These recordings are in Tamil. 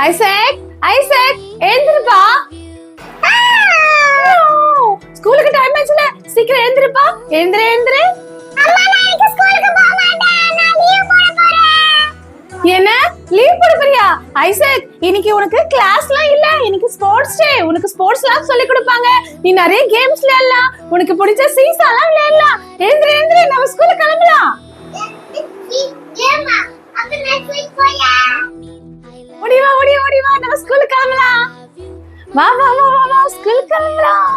Isaac Isaac எழுந்திருப்பா. ஸ்கூலுக்கு டைம் ஆச்சுல, சீக்கிரம் எழுந்திருப்பா. எழுந்திரு எழுந்திரு. அம்மா நான் இன்னைக்கு ஸ்கூலுக்கு போக மாட்டேன், நான் லீவ் போட போறேன். என்ன லீவ் போட போறியா? ஐசக் இன்னைக்கு உனக்கு கிளாஸ்லாம் இல்ல, இன்னைக்கு ஸ்போர்ட்ஸ் டே. உனக்கு ஸ்போர்ட்ஸ்லாம் சொல்லி கொடுப்பாங்க. நீ நிறைய கேம்ஸ் விளையாடலாம், உனக்கு பிடிச்ச சீசாலாம் விளையாடலாம். எழுந்திரு எழுந்திரு, நம்ம ஸ்கூலுக்கு கிளம்பலாம். ஏம்மா அப்ப நெக்ஸ்ட் வீக் போயா? ஓடி வா ஓடி ஓடி வா, நம்ம ஸ்கூலுக்கு கிளம்பலாம். வா வா வா வா வா, ஸ்கூலுக்கு கிளம்பலாம்.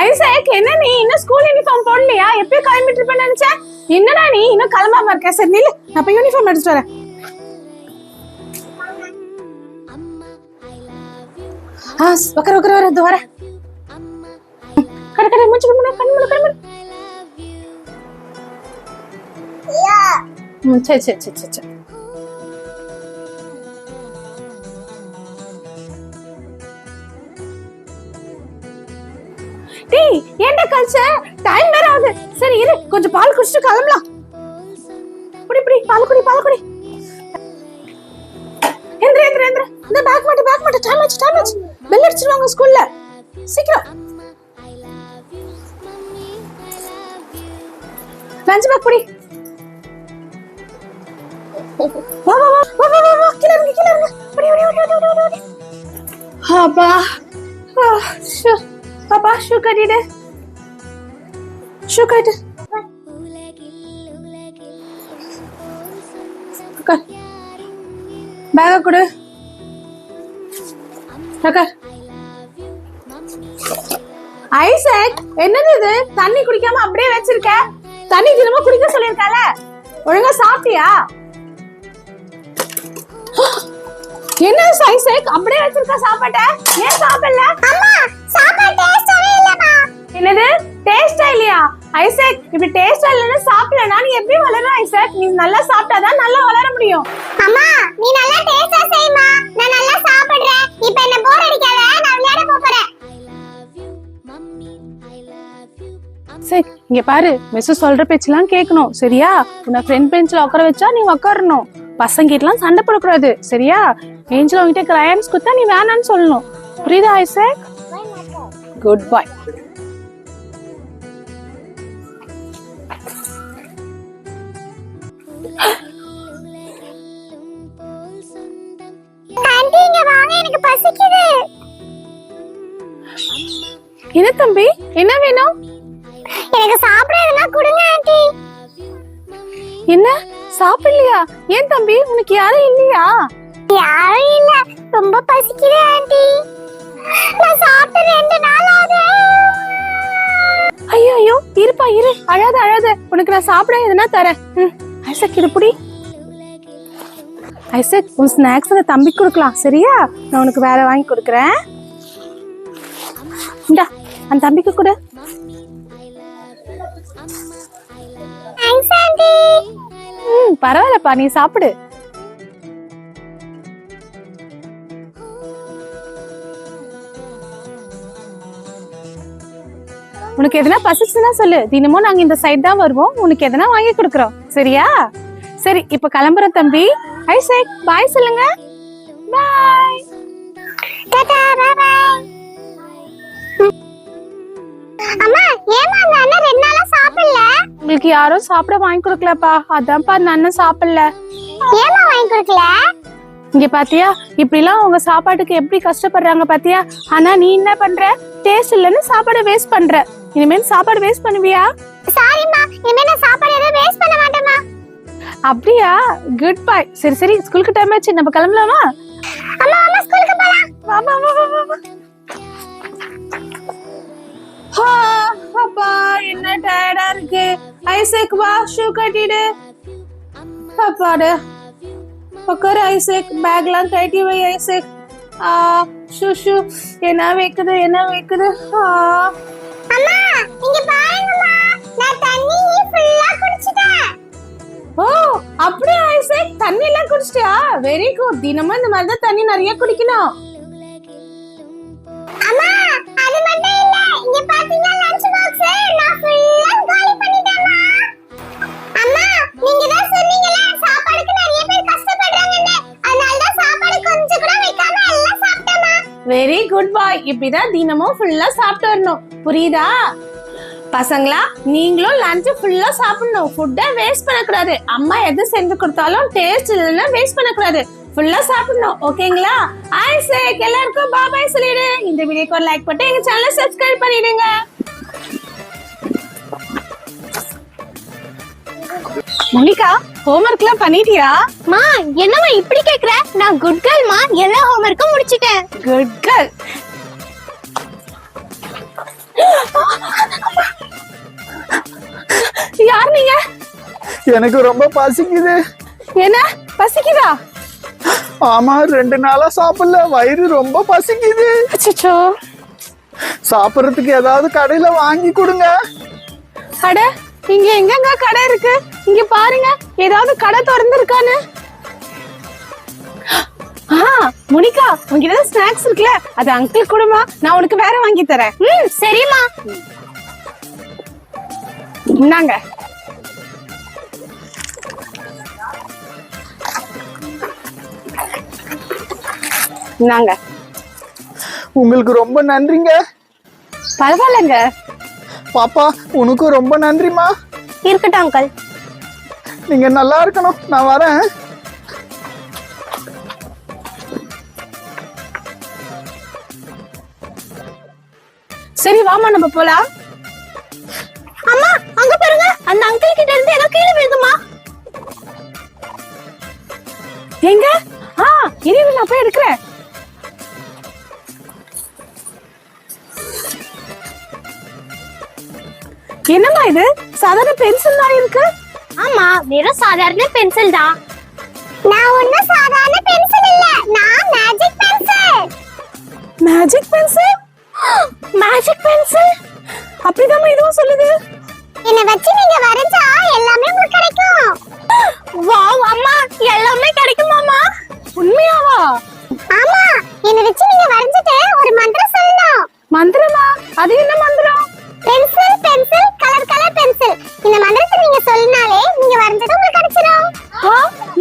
ஐசக் என்ன நீ இன்னும் ஸ்கூல் யூனிஃபார்ம் போடலையா? எப்போ கிளம்பிட்டு இருப்பேன்னு நினைச்சேன். என்னடா நீ இன்னும் கிளம்பாம இருக்க? சரி நில்லு, நான் போய் யூனிஃபார்ம் எடுத்துட்டு வரேன். உக்கர உக்கர வர வர கட கட மூச்சு மூடு கண்ணு மூடு கண்ணு மூடு. சரி சரி சரி சரி. டேய் ஏன்டா கல்ச்ச? டைம் வேற ஆகுது. சரி இரு, கொஞ்சம் பால் குடிச்சிட்டு கிளம்பலாம். குடி குடி பால் குடி பால் குடி. எந்திர எந்திர எந்திர. இந்த பேக் மாட்டு டைம் ஆச்சு. பெல் அடிச்சிடுவாங்க ஸ்கூல்ல. சீக்கிரம் லஞ்ச் பேக் குடி. வா வா வா வா வா, கீழ இறங்கு. ஓடி. அப்பா பாப்பா ஷூ கட்டிடு. ஷூ கட்டு. பேக கொடு. ஐசக் என்னது இது? தண்ணி குடிக்காம அப்படியே வச்சிருக்க. தண்ணி தினமும் குடிக்க சொல்லிருக்கல, ஒழுங்கா சாப்பிட்டியா? என்ன ஐசக் அப்படியே வச்சிருக்க சாப்பாட்ட? ஏன் சாப்பிடல? அம்மா சாப்பாடு டேஸ்டாவே இல்லப்பா. என்னது டேஸ்டா இல்லையா? ஐசக் இப்படி டேஸ்டா இல்லைன்னா சாப்பிடலனா நீ எப்படி வளர? ஐசக் நீ நல்லா சாப்பிட்டாதான் நல்லா வளர முடியும். அம்மா நீ நல்லா டேஸ்டா செய்மா, நான் நல்லா சாப்பிடுறேன். இப்போ என்ன போர் அடிக்காத, நான் விளையாட போறேன். சரி இங்க பாரு, மிஸ் சொல்ற பேச்செல்லாம் கேட்கணும் சரியா? உன்னை ஃப்ரெண்ட் பெஞ்ச்ல உட்கார வச்சா நீ உட்காரணும். பசங்க கிட்டலாம் சண்டை போடக்கூடாது சரியா? ஏஞ்சல் உங்ககிட்ட கிரையான்ஸ் கொடுத்தா நீ வேணான்னு சொல்லணும். புரியுதா ஐசக்? குட் பாய். ஆண்டி இங்க வாங்க, எனக்கு பசிக்குது. என்ன தம்பி, என்ன வேணும்? எனக்கு சாப்பிட எதுனா கொடுங்க ஆண்டி. என்ன சாப்பிடலையா? ஏன் தம்பி உனக்கு யாரும் இல்லையா? யாரும் இல்ல, ரொம்ப பசிக்குது ஆண்டி. நான் சாப்பிட்டு 2 நாள் ஆகுது. ஐயோ இருப்பா இரு, அழாத. உனக்கு நான் சாப்பிட எதுனா தரேன். ஐசக் இது புடி. ஐசக் உன் ஸ்நாக்ஸ் அந்த தம்பி கொடுக்கலாம் சரியா? நான் உனக்கு வேற வாங்கி கொடுக்குறேன். இந்தா அந்த தம்பிக்கு கொடு. Thanks aunty. பரவாயில்லப்பா, நீ சாப்பிடு. உனக்கு எதனா பசிச்சுன்னா சொல்லு, தினமும் நாங்க இந்த சைடு தான் வருவோம். உனக்கு எதனா வாங்கி கொடுக்குறோம் சரியா? சரி இப்ப கிளம்புறோம் தம்பி. ஐசக் பாய் சொல்லுங்க. பாய். Ta-ta bye bye. அம்மா ஏமா அந்த அண்ணன் 2 நாளா சாப்பிடல? உங்களுக்கு யாரும் சாப்பிட வாங்கி கொடுக்கலப்பா, அதான்ப்பா அந்த அண்ணன் சாப்பிடல. ஏமா வாங்கி கொடுக்கல? இங்க பாத்தியா இப்படிலாம் உங்க சாப்பாட்டுக்கு எப்படி கஷ்டப்படுறாங்க பாத்தியா? ஆனா நீ என்ன பண்ற? டேஸ்ட் இல்லன்னு சாப்பாடு வேஸ்ட் பண்ற. இனிமேல் சாப்பாடு வேஸ்ட் பண்ணுவியா? சாரிமா, இனிமே நான் சாப்பாடு எதுவும் வேஸ்ட் பண்ண மாட்டேமா. அப்படியா? Good bye. சரி ஸ்கூலுக்கு டைம் ஆச்சு, நம்ம கிளம்பலாமா? அம்மா ஸ்கூலுக்கு போலாம். வா. அப்பா என்ன டயர்டா இருக்கு. ஐசக் வா, ஷூ கட்டிடு. அப்பாடு உட்காரு ஐசக், பேக்லாம் கட்டி வை ஐசக். ஷூ என்ன வைக்குது. அம்மா இங்க பாருங்கம்மா, நான் தண்ணி ஃபுல்லா குடிச்சிட்டேன். ஓ அப்படியே ஐசக், தண்ணி எல்லாம் குடிச்சிட்டியா? Very good. தினமும் இந்த மாதிரி தான் தண்ணி நிறைய குடிக்கணும். இப்படிதான் தினமும் ஃபுல்லா சாப்பிட்டு வரணும், புரியுதா? பசங்களா, நீங்களும் லஞ்ச் ஃபுல்லா சாப்பிடணும். ஃபுட்டை வேஸ்ட் பண்ணக்கூடாது. அம்மா எது செஞ்சு கொடுத்தாலும் டேஸ்ட் இல்லைன்னா வேஸ்ட் பண்ணக்கூடாது. ஃபுல்லா சாப்பிடணும், ஓகேங்களா? ஐசேக் எல்லாருக்கும் பாய் சொல்லிடு. இந்த வீடியோக்கு ஒரு லைக் போட்டு எங்க சேனலை சப்ஸ்கிரைப் பண்ணிடுங்க. மோனிகா, ஹோம்வொர்க்லாம் பண்ணிட்டியா? மா, என்னம்மா இப்படி கேக்குற? நான் குட் கேர்ள் மா, எல்லா ஹோம்வொர்க்கும் முடிச்சிட்டேன். Good girl. யார் நீங்க? எனக்கு ரொம்ப பசிக்குது. என்ன பசிக்குதா? ஆமா, 2 நாளா சாப்பிடல, வயிறு ரொம்ப பசிக்குது. அச்சச்சோ. சாப்பிடறதுக்கு ஏதாவது கடையில வாங்கி கொடுங்க. அட, இங்க எங்கங்க கடை இருக்கு? இங்க பாருங்க, ஏதாவது கடை திறந்திருக்கான்னு. மோனிகா, உங்ககிட்ட ஸ்நாக்ஸ் இருக்குல்ல, அது அங்கிள் கொடுமா, நான் உனக்கு வேற வாங்கி தரேன். சரிம்மா. இந்தாங்க. இந்தாங்க. உங்களுக்கு ரொம்ப நன்றிங்க. பரவாயில்லைங்க. பாப்பா, உனக்கு ரொம்ப நன்றிமா. இருக்கட்டும் அங்கிள். நீங்க நல்லா இருக்கணும். நான் வரேன். சரி வாமா, நம்ம போலாம். அம்மா, அங்க பாருங்க, அந்த அங்கிள் கிட்ட இருந்து ஏதோ கீழே விழுதுமா. எங்க? இரு, நான் போய் எடுக்கிறேன். என்னம்மா இது? சாதாரண பென்சில் மாதிரி இருக்கு. ஆமா, வெறும் சாதாரண பென்சில் தான். நான் ஒன்னும் சாதாரண பென்சில் இல்ல, நான் magic pencil. Magic pencil? Magic pencil? அப்படிதான் இதுவும் சொல்லுது. என்ன வச்சு நீங்க வரைஞ்சா எல்லாமே உங்களுக்கு கிடைக்கும். வாவ் அம்மா, எல்லாமே கிடைக்குமாமா? உண்மையாவா? ஆமா, என்ன வச்சு நீங்க வரைஞ்சிட்டு ஒரு மந்திரம் சொல்லணும். மந்திரமா? அது என்ன மந்திரம்? Pencil pencil colour colour pencil. இந்த மந்திரத்தை நீங்க சொன்னாலே நீங்க வரைஞ்சது உங்களுக்கு கிடைச்சிடும்.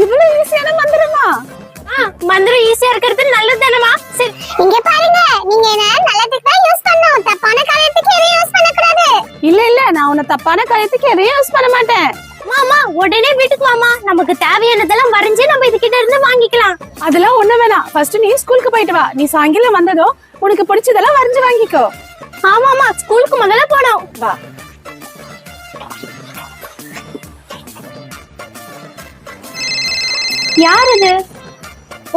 இவ்வளவு ஈஸியான மந்திரமா? மந்திரம் ஈஸியா இருக்கிறது நல்லது தானமா? சரி, இங்க பாருங்க, நீங்க என்ன நல்லதுக்கு தான் யூஸ் பண்ணணும், தப்பான காரியத்துக்கு எதையும் யூஸ் பண்ண கூடாது. இல்ல இல்ல, நான் உன்னை தப்பான காரியத்துக்கு எதையும் யூஸ் பண்ண மாட்டேன். மாமா, உடனே வீட்டுக்கு வாமா, நமக்கு தேவையானதெல்லாம் வரைஞ்சு நம்ம இதுகிட்ட இருந்து வாங்கிக்கலாம். அதெல்லாம் ஒண்ணு வேணாம். ஃபர்ஸ்ட் நீ ஸ்கூலுக்கு போயிட்டு வா. நீ சாயங்காலம் வந்ததோ உனக்கு பிடிச்சதெல்லாம் வரைஞ்சு வாங்கிக்கோ. ஆமாமா, ஸ்கூலுக்கு முதல்ல போனோம். வா. யார் இது?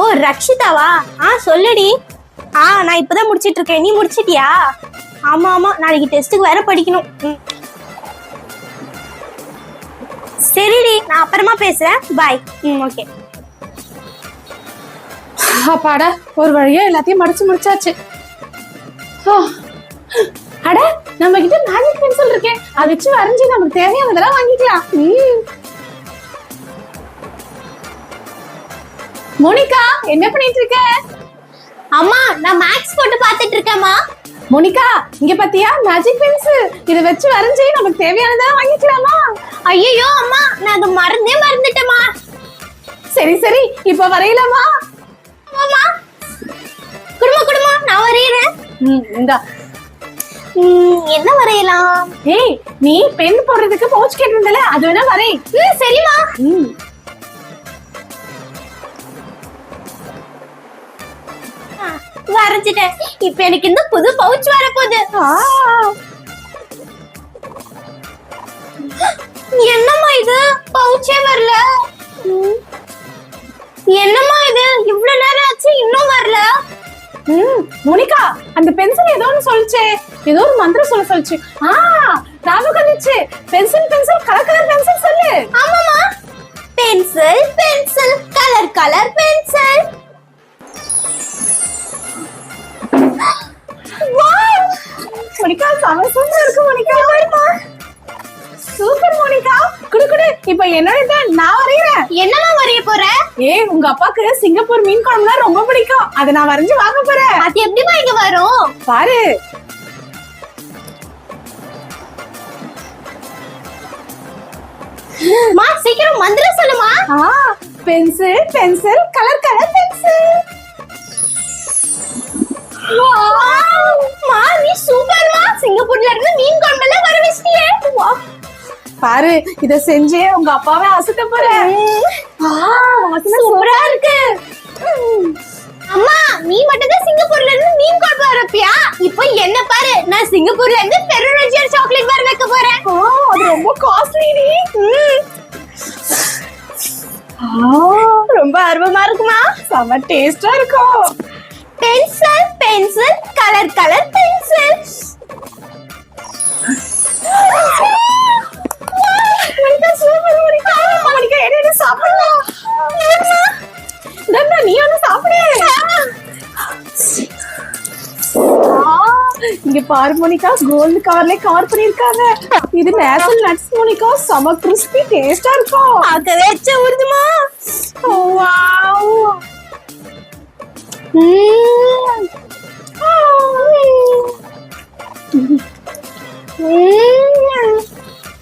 ஓ, ரக்ஷிதாவா? சொல்லுடி. நான் இப்பதான் முடிச்சிட்டு இருக்கேன். நீ முடிச்சிட்டியா? ஆமா ஆமா, நாளைக்கு டெஸ்ட்டுக்கு வேற படிக்கணும். சரிடி, நான் அப்புறமா பேசுறேன். பாய். ஓகே. அப்பாடா, ஒரு வழியா எல்லாத்தையும் மடிச்சு முடிச்சாச்சு. அட, நம்ம கிட்ட மேஜிக் பென்சில் இருக்கே, அதை வச்சு வரைஞ்சு நமக்கு தேவையானதெல்லாம் வாங்கிக்கலாம். மோனிகா, என்ன பண்ணிட்டு இருக்க? அம்மா, நான் மேக்ஸ் போட்டு பார்த்துட்டு இருக்கேம்மா. மோனிகா, இங்க பாத்தியா மேஜிக் பென்சில்? இத வச்சு வரைஞ்சு நமக்கு தேவையானதெல்லாம் வாங்கிக்கலாமா? ஐயோ அம்மா, நான் அது மறந்துட்டேம்மா. சரி சரி, இப்ப வரையலாமா? அம்மா, குடுமா நான் வரையறேன். இந்தா. என்ன வரையலாம்? ஏய், நீ பென் போடுறதுக்கு பவுச் கேட்டிருந்தல, அது வேணா வரை. சரிம்மா. வரைஞ்சிட்டேன். இப்ப எனக்கு இந்த புது பவுச் வரப்போகுது. என்னம்மா இது? பவுச்சே வரல. என்னம்மா இது? இவ்வளவு நேரம் ஆச்சு இன்னும் வரல. மோனிகா, அந்த பென்சில் ஏதோ ஒன்னு சொல்லுச்சே, ஏதோ ஒரு மந்திரம் சொல்லுச்சு. ஞாபகம் வந்துச்சு. Pencil pencil colour colour pencil சொல்லு. ஆமாமா, pencil pencil colour colour pencil. Wow, Monica, சமசமா இருக்கு மோனிகா. சூப்பர் மோனிகா, குடு. இப்ப என்னோட நான் வரையறேன். என்னமா வரைய போற? உங்க அப்பாக்கு சிங்கப்பூர் மீன் குழம்புனா ரொம்ப பிடிக்கும். அதை நான் வரைஞ்சு வாங்க போறேன். அது எப்படிமா இங்க வரும்? பாரு. மா, சீக்கிரம் மந்திரம் சொல்லுமா. Pencil pencil colour colour pencil. மா நீ சூப்பர்மா. சிங்கப்பூர்ல இருந்து மீன் குழம்பெல்லாம் வர வச்சிட்டியே. வா. பாரு இத செஞ்சே உங்க அப்பாவே அசத்த போறேன். சூப்பரா இருக்கு. அம்மா நீ மட்டும் தான் சிங்கப்பூர்ல இருந்து மீன் குழம்பு வரப்பியா? இப்போ என்ன பாரு, நான் சிங்கப்பூர்ல இருந்து ஃபெரோ ரோச்சர் சாக்லேட் பார் வைக்க போறேன். அது ரொம்ப காஸ்ட்லி டி. ரொம்ப ஆர்வமா இருக்குமா? செம டேஸ்டா இருக்கும். Pencil pencil colour colour pencil. Super மணிக்கா. மணிக்கா என்ன சாப்பிடலாம்? தண்டா நீ வந்து சாப்பிடு. இங்க பாரு மோனிகா, கோல்ட் கவர்ல கவர் பண்ணிருக்காங்க. இது நேஷனல் நட்ஸ் மோனிகா, செம கிறிஸ்பி டேஸ்டா இருக்கும். பார்க்கவே எச்ச ஊறுதுமா. வாவ்.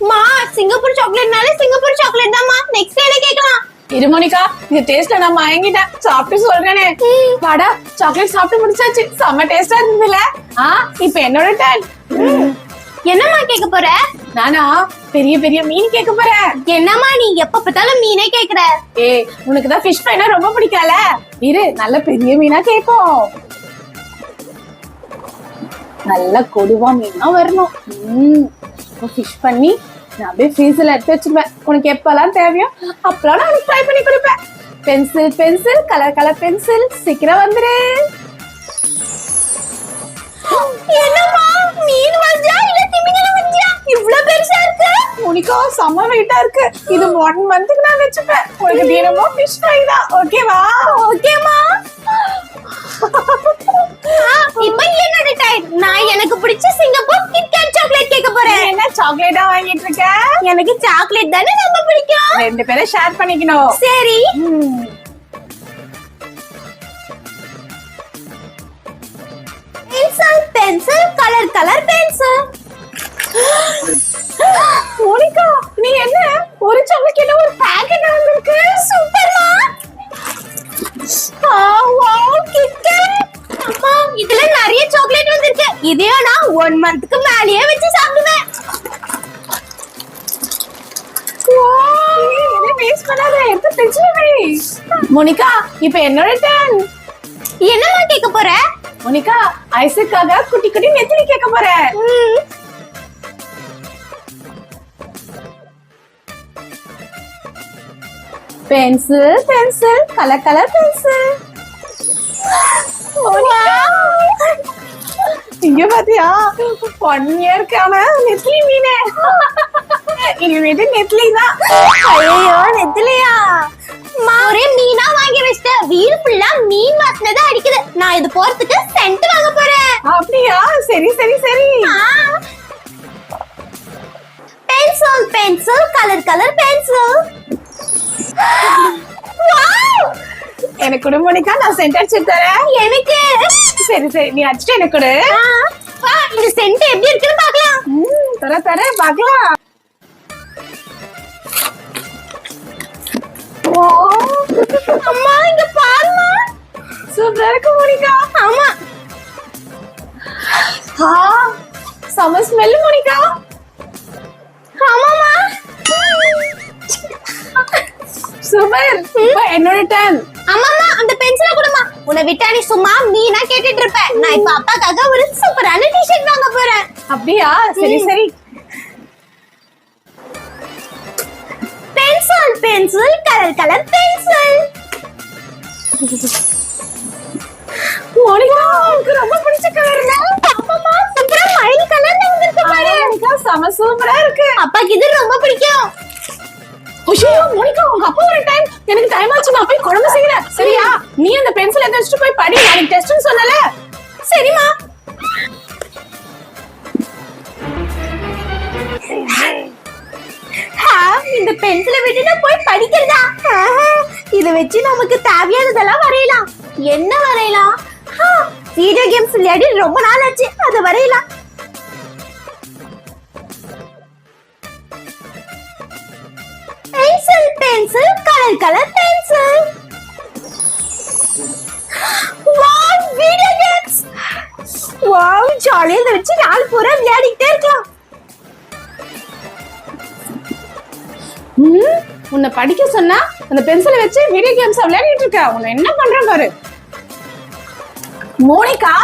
மா சிங்கப்பூர் சாக்லேட்னாலே சிங்கப்பூர் சாக்லேட் தான்மா. நெக்ஸ்ட் என்ன கேக்கலாம்? இரு மோனிகா, இந்த டேஸ்ட்ல நான் மயங்கிட்டேன். சாப்பிட்டு சொல்றேனே. வாடா, சாக்லேட் சாப்பிட்டு முடிச்சாச்சு. செம டேஸ்டா இருந்ததுல. இப்போ என்னோட டர்ன். என்னம்மா கேட்க போற? நானா பெரிய பெரிய மீன் கேட்க போறேன். என்னம்மா நீ எப்ப பார்த்தாலும் மீனே கேக்குற? ஏய், உனக்கு தான் ஃபிஷ் ஃப்ரைனா ரொம்ப பிடிக்கல. இரு, நல்ல பெரிய மீனா கேட்கும். நல்ல கொடுவா மீனா வரணும். ஃபிஷ் பண்ணி நான் அப்படியே ஃப்ரீசர்ல எடுத்து வச்சிருவேன். உனக்கு எப்பெல்லாம் தேவையோ அப்பெல்லாம் நான் உனக்கு ஃப்ரை பண்ணி கொடுப்பேன். Pencil pencil colour colour pencil, சீக்கிரம் வந்துரு. என்னம்மா மீன் வஞ்சா இல்ல திமிங்கலம் வஞ்சா? இவ்ளோ பெருசா இருக்கு. உனக்கு செம்ம வெயிட்டா இருக்கு. இது 1 மந்த்துக்கு நான் வச்சுப்பேன். உனக்கு தினமும் ஃபிஷ் ஃப்ரை தான். ஓகேவா? ஓகேமா. இப்போ என்னோட டைம். நான் எனக்கு பிடிச்ச சிங்கப்பூர் கிட்கேட் சாக்லேட் கேட்க போறேன். என்ன சாக்லேட்டா வாங்கிட்டு இருக்க? எனக்கு சாக்லேட் தானே ரொம்ப பிடிக்கும். 2 பேரும் ஷேர் பண்ணிக்கணும். சரி. Pencil pencil colour colour pencil. Monica, நீ என்ன ஒரு சாக்லேட் ஒரு பாக்கெட் வந்திருக்கு? சூப்பர்மா. Wow KitKat. அம்மா இதுல நிறைய சாக்லேட் வந்திருக்கு. இதையோ நான் 1 மந்த்க்கு மேலயே வச்சு சாப்பிடுவேன். வேஸ்ட் பண்ணாத, எடுத்து ஃப்ரிட்ஜ்ல வை. மோனிகா, இப்போ என்னோட டர்ன். என்னம்மா கேட்க போற? மோனிகா, ஐஸுக்காக குட்டி குட்டி நெத்திலி கேட்க போறேன். Pencil pencil colour colour pencil. இங்க பாத்தியா, 1 இயர்க்கான நெத்திலி மீனே. இனிமேட்டு நெத்திலி தான். ஐயோ நெத்திலியா? ஒரே மீனா வாங்கி வச்சிட்டேன். வீடு ஃபுல்லா மீன் வாசனை தான் அடிக்குது. நான் இது போறதுக்கு சென்ட் வாங்க போறேன். அப்படியா? சரி சரி சரி. Pencil pencil colour colour pencil. Wow! எனக்கு கொடு மோனிகா, நான் சென்ட் அடிச்சு தரேன். எனக்கு சரி சரி, நீ அடிச்சுட்டு எனக்கு கொடு. வா இந்த சென்ட் எப்படி இருக்குன்னு பார்க்கலாம். தர தர பார்க்கலாம். அம்மா இங்க பாருமா. சூப்பரா இருக்கு மோனிகா. ஆமா. செம ஸ்மெல் மோனிகா. ஆமாமா. சூப்பர். இப்போ என்னோட டர்ன். அம்மாமா அந்த பென்சிலை கொடுமா. உன்னை விட்டா நீ சும்மா மீனா கேட்டுட்டு இருப்ப. நான் இப்ப அப்பாக்காக ஒரு சூப்பரான டி-ஷர்ட் வாங்க போறேன். அப்படியா? சரி சரி. Pencil pencil colour colour pencil. Monica, உனக்கு ரொம்ப பிடிச்ச கலர்ல. அம்மாமா சூப்பரா மயில் கலர்ல வந்திருக்கு பாரு. மோனிகா, செம சூப்பரா இருக்கு. அப்பாக்கு இது ரொம்ப பிடிக்கும். ஐயோ மோனிகா, உங்க அப்பா ஒரு டைம் எனக்கு டைம் ஆச்சு, நான் போய் குழம்பு செய்யறேன். சரியா? நீ அந்த பென்சில் எடுத்து வச்சுட்டு போய் படி. நாளைக்கு டெஸ்ட்னு சொன்னல. சரிமா. இந்த பென்சிலை விட்டு நான் போய் படிக்கிறதா? இத வச்சு நமக்கு தேவையானதெல்லாம் வரையலாம். என்ன வரையலாம்? வீடியோ கேம்ஸ் விளையாடி ரொம்ப நாள் ஆச்சு, அதை வரையலாம். Pencil pencil colour colour pencil. Wow video games. Wow, ஜாலியா இதை வச்சு நாள் பூரா விளையாடிக்கிட்டே இருக்கலாம். உன்னை படிக்க சொன்னா அந்த பென்சிலை வச்சு வீடியோ கேம்ஸ் விளையாடிட்டு இருக்க. உன்னை என்ன பண்றேன் பாரு. மோனிகா,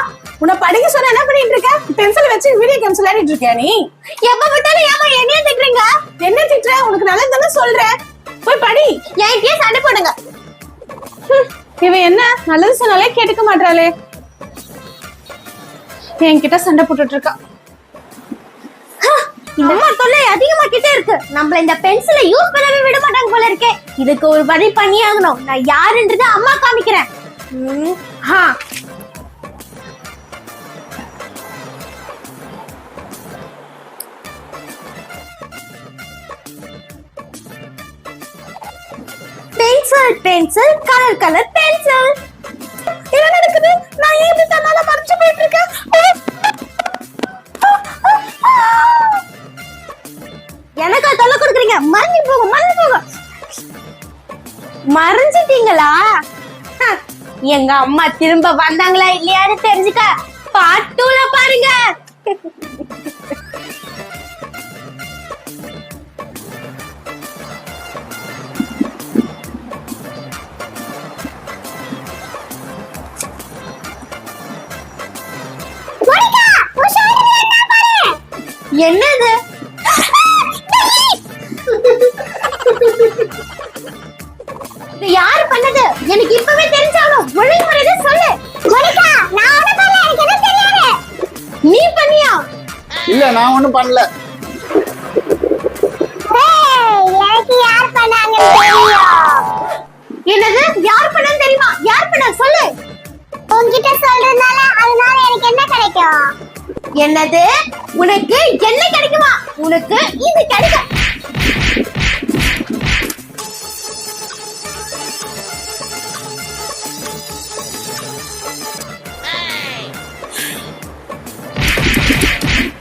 உன்னை படிக்க சொன்னா என்ன பண்ணிட்டு இருக்க? பென்சிலை வச்சு வீடியோ கேம்ஸ் விளையாடிட்டு இருக்கியா நீ? எப்ப பார்த்தாலும் ஏமா என்னைய திட்டுறீங்க? என்ன திட்டுற? உனக்கு நல்லது தானே சொல்றேன். போய் படி. என்கிட்டயே சண்டை போடுங்க. இவன் என்ன நல்லது சொன்னாலே கேட்டுக்க மாட்டாளே. என்கிட்ட சண்டை போட்டுட்டு இருக்கா. இந்த அம்மா தொல்லை அதிகமாக்கிட்டே இருக்கு. நம்மள இந்த பென்சிலை யூஸ் பண்ணவே விட மாட்டாங்க போல இருக்கே. இதுக்கு ஒரு வழி பண்ணி ஆகணும். நான் யாருன்றதை அம்மா காமிக்கிறேன். Pencil pencil colour colour pencil. என்ன நடக்குது? நான் ஏன் இப்படி தன்னால மறைச்சு போயிட்டு இருக்கேன்? எனக்கு தொல்லை கொடுக்குறீங்க. மறைஞ்சு போக மறைஞ்சு போக. மறைஞ்சிட்டீங்களா? எங்க அம்மா திரும்ப வந்தாங்களா இல்லையான்னு தெரிஞ்சுக்க பாட்டூல பாருங்க. என்னது? இது யாரு பண்ணது? எனக்கு இப்பவே தெரிஞ்சாலும் ஒழுங்குமுறையை சொல்லு. மோனிகா, நான் ஒண்ணு பண்ணல. எனக்கு எதுவும் தெரியாது. நீ பண்ணியா? இல்ல, நான் ஒண்ணும் பண்ணல. எனக்கு யார் பண்ணாங்க தெரியும். என்னது? யார் பண்ணான்னு தெரியுமா? யார் பண்ணா சொல்லு. உன்கிட்ட சொல்றதுனால அதனால எனக்கு என்ன கிடைக்கும்? என்னது? உனக்கு என்ன கிடைக்குமா? உனக்கு இது கிடைக்கும்.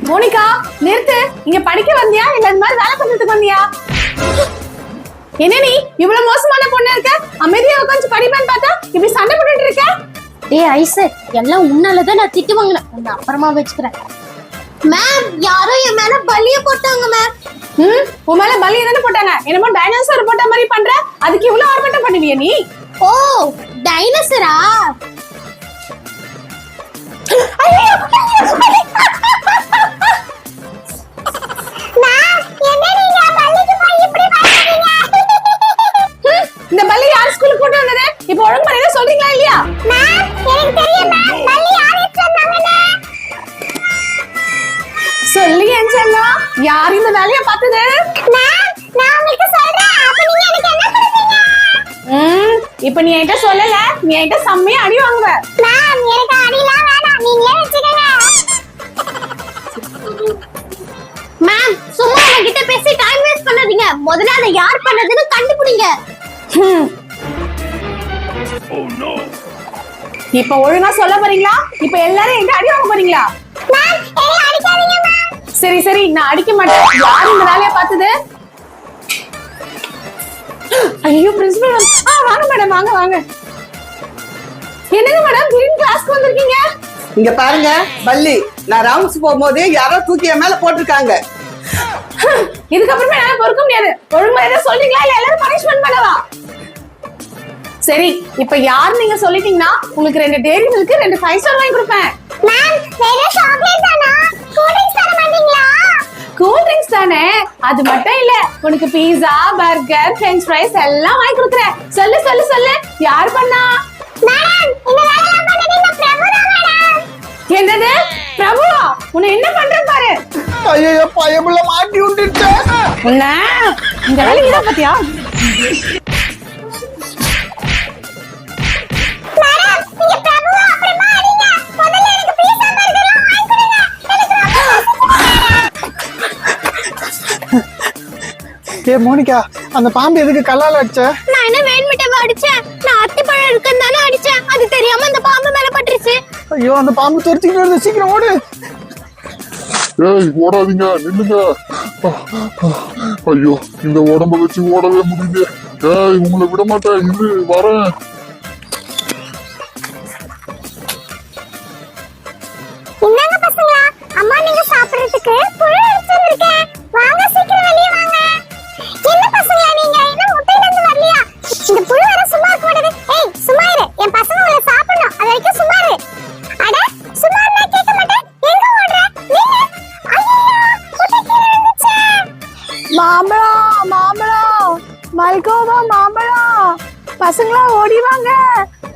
மோனிகா, நிறுத்து. இங்க படிக்க வந்தியா இல்ல இந்த மாதிரி வேலை பண்றதுக்கு வந்தியா? என்ன நீ இவ்வளவு மோசமான பொண்ணு இருக்க? அமைதியா உட்காந்து படிப்பேன்னு பார்த்தா இப்படி சண்டை போட்டுட்டு இருக்க. டேய் ஐஸ், எல்லாம் உன்னாலதான் நான் திட்டு வாங்கினேன். நான் அப்புறமா வச்சுக்கிறேன். மேம், யாரோ என் மேல பலிய போட்டாங்க மேம். உன் மேல பலி தானே போட்டாங்க. என்னமோ டைனோசர் போட்ட மாதிரி பண்ற. அதுக்கு இவ்வளவு ஆர்ப்பாட்டம் பண்ணுவியா நீ? ஓ, டைனோசரா? இந்த பல்லி யார் ஸ்கூலுக்கு கூட்டு வந்தது? இப்போ ஒழுங்குமுறையா சொல்றீங்களா இல்லையா? சொல்லி ஏஞ்சல்லா, யார் இந்த வேலைய பார்த்தது? இப்ப நீ என்கிட்ட சொல்லல, நீ என்கிட்ட செம்மையா அடி வாங்குவ. மேம், சும்மா என்கிட்ட பேசி டைம் வேஸ்ட் பண்ணாதீங்க. முதல்ல அதை யார் பண்ணதுன்னு கண்டுபிடிங்க. இப்ப ஒழுங்கா சொல்ல போறீங்களா? இப்ப எல்லாரும் என்கிட்ட அடி வாங்க போறீங்களா? சரி சரி, நான் அடிக்க மாட்டேன். யார் இந்த வேலைய பார்த்தது? ஐயோ, பிரின்சிபல் மேம். வாங்க மேடம், வாங்க வாங்க. என்னங்க மேடம் திடீர்னு கிளாஸ்க்கு வந்திருக்கீங்க? இங்க பாருங்க பல்லி, நான் ரவுண்ட்ஸ் போகும்போது யாரோ தூக்கி என் மேல போட்டிருக்காங்க. இதுக்கப்புறமே என்னால பொறுக்க முடியாது. ஒழுங்குமுறையா சொல்றீங்களா இல்ல எல்லாரும் பனிஷ்மென்ட் பண்ணவா? சரி, இப்ப யார் நீங்க சொல்லிட்டீங்கன்னா உங்களுக்கு 2 டேரி மில்க் 2 5 ஸ்டார் வாங்கி கொடுப்பேன். மேம், வேற சாக்லேட் தானா? கூல் ட்ரிங்க்ஸ் தர மாட்டீங்களா? கூல் ட்ரிங்க்ஸ் தானே, அது மட்டும் இல்ல, உனக்கு பீஸா, பர்கர், ஃப்ரெஞ்ச் ஃப்ரைஸ் எல்லாம் வாங்கி கொடுக்குறேன். சொல்லு சொல்லு சொல்லு, யார் பண்ணா? மேடம், இந்த வேலையெல்லாம் பண்ணது இந்த பிரபு தான் மேடம். என்னது? பிரபுவா? உன்னை என்ன பண்றேன் பாரு. ஐயோ, பயமுள்ள மாட்டி விட்டுட்டேன். உன்ன இந்த வேலையை தான் பாத்தியா? மேடம், நீங்க பிரபுவை அப்புறமா அடிங்க. முதல்ல எனக்கு பீஸா பர்கர்லாம் வாங்கி கொடுங்க. ஏ மோனிகா, அந்த பாம்பு எதுக்கு கல்லால அடிச்ச? நான் என்ன வேணுமிட்டவ அடிச்சேன்? நான் அத்திப்பழம் இருக்குன்னு அடிச்சேன். அது தெரியாம அந்த பாம்பு மேல பட்டுருச்சு. ஐயோ, அந்த பாம்பு துரத்திக்கிட்டு வருது. சீக்கிரம் ஓடு. ஏய், ஓடாதீங்க, நில்லுங்க. ஐயோ, இந்த உடம்ப வச்சு ஓடவே முடியல. ஏய், உங்களை விட மாட்டேன், இது வரேன். என்ன மாம்பழம் மாம்பழம் மல்கோவா மாம்பழம் பசங்களா ஓடிவாங்க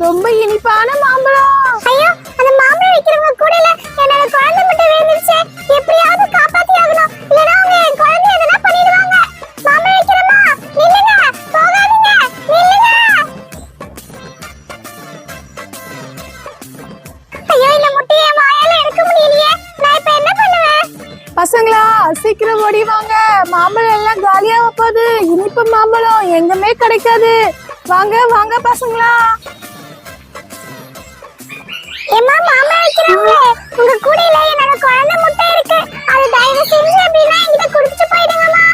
ரொம்ப இனிப்பான மாம்பழம். ஐயோ அந்த மாம்பழம் விக்கிறவங்க கூட இல்ல என்னோட குழந்தை மட்டும் வேண்டிருச்சு எப்படியாவது காப்பாத்தி ஆகணும் இல்லனா அவங்க என் குழந்தை எதனா பண்ணிடுவாங்க. மாம்பழம் விக்கிறமா நில்லுங்க போகாதீங்க நில்லுங்க. ஐயோ இந்த முட்டையை வாயால எடுக்க முடியலையே நான் இப்ப என்ன பண்ணுவேன்? பசங்களா சீக்கிரம் ஓடிவாங்க மாம்பழம் எல்லாம் காலியா போகுது. இனிப்பு மாம்பழம் எங்குமே கிடைக்காது. வாங்க வாங்க பசங்களா. ஏம்மா மாம்பழம் விக்கிறவங்க உங்க கூடையில என்னோட குழந்தை முட்டை இருக்கு அது தயவு செஞ்சு அப்படின்னா என்கிட்ட குடிச்சிட்டு போயிடுங்கம்மா.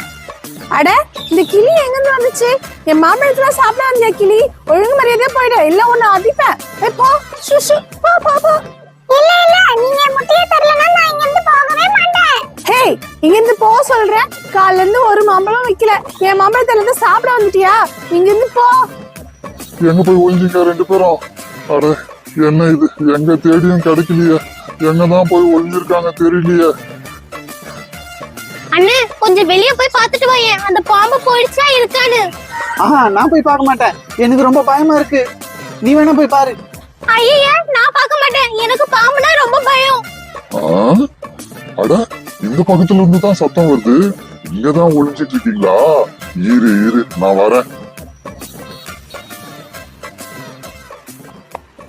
அட இந்த கிளி எங்க இருந்து வந்துச்சு? என் மாம்பழத்துல சாப்பிட வந்த கிளி ஒழுங்கு மரியாதையா போயிடு இல்ல ஒண்ணு அதிப்பேன். போ சுஷு போ போ போ. இல்ல இல்ல நீங்க முட்டையை தரலனா நான் இங்க இருந்து போகவே மாட்டேன். ஹே இங்க இருந்து போ சொல்றேன். காலைல இருந்து ஒரு மாம்பழம் வைக்கல. என் மாம்பழத்துல இருந்து சாப்பிட வந்துட்டியா? இங்க இருந்து போ. எங்க போய் ஒளிஞ்சிங்க ரெண்டு பேரும்? அட என்ன இது, எங்க தேடியும் கிடைக்கலையே, எங்கதான் போய் ஒளிஞ்சிருக்காங்க தெரியலையே. அண்ணே கொஞ்சம் வெளிய போய் பார்த்துட்டு வாயே அந்த பாம்பு போயிடுச்சா இருக்கான்னு. நான் போய் பார்க்க மாட்டேன், எனக்கு ரொம்ப பயமா இருக்கு. நீ வேணா போய் பாரு. ஐயா நான் பார்க்க மாட்டேன், எனக்கு பாம்புனா ரொம்ப பயம். ஆ? அட இந்த பக்கத்துல இருந்து தான் சத்தம் வருது. இங்கதான் ஒளிஞ்சிட்டு இருக்கீங்களா? இரு இரு நான் வரேன்.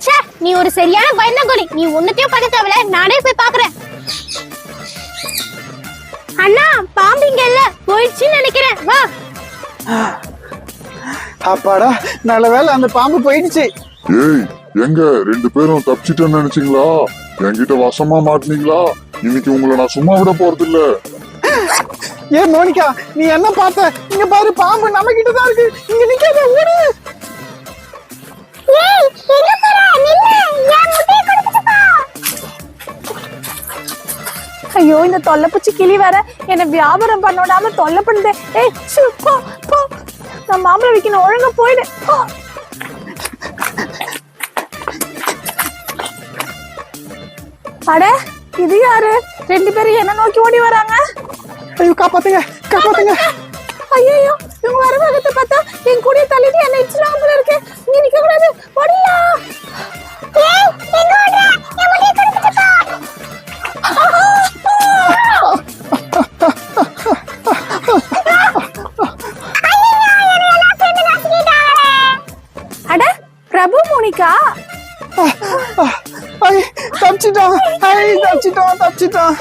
ச்சே நீ ஒரு சரியான பயந்தாங்கோலி. நீ ஒண்ணுத்தையும் பண்ண தேவல, நானே போய் பார்க்கறேன். அண்ணா பாம்பு இங்க இல்ல போயிடுச்சுன்னு நினைக்கிறேன். வா. அப்பாடா நல்ல வேளை அந்த பாம்பு போயிடுச்சு. ஏய் எங்க ரெண்டு பேரும் தப்பிச்சிட்டேன்னு நினைச்சீங்களா? என்கிட்ட வசமா மாட்டினீங்களா? இன்னைக்கு உங்களை நான் சும்மா விட போறது இல்ல. ஏ மோனிகா நீ என்ன பார்த்த? இங்க பாரு பாம்பு நம்ம கிட்ட தான் இருக்கு. இங்க நிக்காத ஓடு. ஏய் எங்க போற? நில்லு, என் முட்டையை கொடுத்துட்டு போ. ஐயோ இந்த தொல்லைப்பூச்சி கிளி வேற என்ன வியாபாரம் பண்ண விடாம தொல்லை பண்ணுது. ஏய் சு, போ போ. நான் மாம்பழம் விற்கணும் ஒழுங்கா போயிடு போ. அட இது யாரு? ரெண்டு பேரும் என்ன நோக்கி ஓடி வராங்க. ஐயோ காப்பாத்துங்க காப்பாத்துங்க. ஐயோ இவங்க வர வேகத்தை பார்த்தா என் கூடிய தள்ளிட்டு என்ன இடிச்சுலாம் போல இருக்கு. இங்க நிக்க கூடாது ஓடியா. ஏய் எங்க ஓடுற? என் முட்டையை கொடுத்துட்டு போ. அட பிரபு மோனிகா. தப்பிச்சிட்டோம் தப்பிச்சிட்டோம் தப்பிச்சிட்டோம்.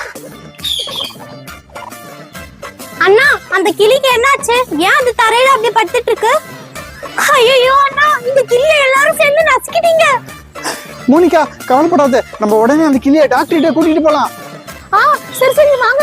அண்ணா அந்த கிளிக்கு என்னாச்சு? ஏன் அந்த தரையில அப்படி படுத்துட்டு இருக்கு? ஐயோ அண்ணா இந்த கிளியை எல்லாரும் சேர்ந்து நசுக்கிட்டீங்க. மோனிகா கவலைப்படாத, நம்ம உடனே அந்த கிளியை டாக்டர்கிட்ட கூட்டிட்டு போலாம். சரி சரி வாங்க